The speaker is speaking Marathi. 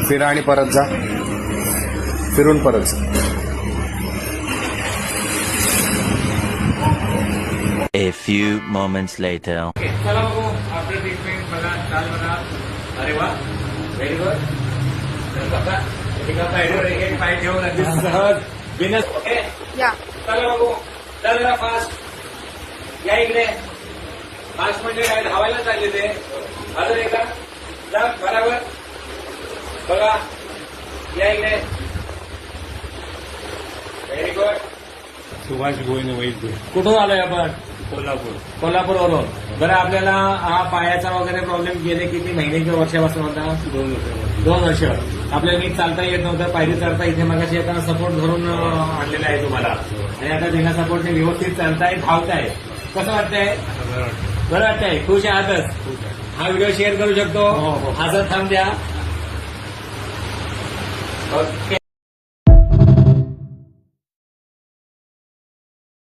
फिरा आणि परत जा, फिरून परत जा. A few moments later. चला बघू आफ्टर ट्रीटमेंट. बघा चाल बघा. अरे वा, व्हेरी गुड. बघा एका पायरीवर एक पाय ठेवून अगदी सहज बिनस. ओके, या चला बघू. जरा फास्ट या इकडे. फास्ट म्हणजे काय, धावायला चालले ते. अजून एका जा बराबर. बघा या इकडे. Very good. सुभाष गोविंद वैद्य, कुठून आलोय आपण? कोल्हापूर. कोल्हापूरवरून. बरं, आपल्याला हा पायाचा वगैरे प्रॉब्लेम गेले किती महिने किंवा वर्षापासून होता? 2 वर्ष. आपल्याला नीट चालता येत नव्हतं, पायरी चढता. इथे मगाशी आता सपोर्ट धरून आणलेला आहे तुम्हाला, आणि आता बिना सपोर्टने व्यवस्थित चालताय, धावताय. कसं वाटतंय? बरं वाटतंय? खुश आहातच? हा व्हिडिओ शेअर करू शकतो? हसत थांब द्या. ओके.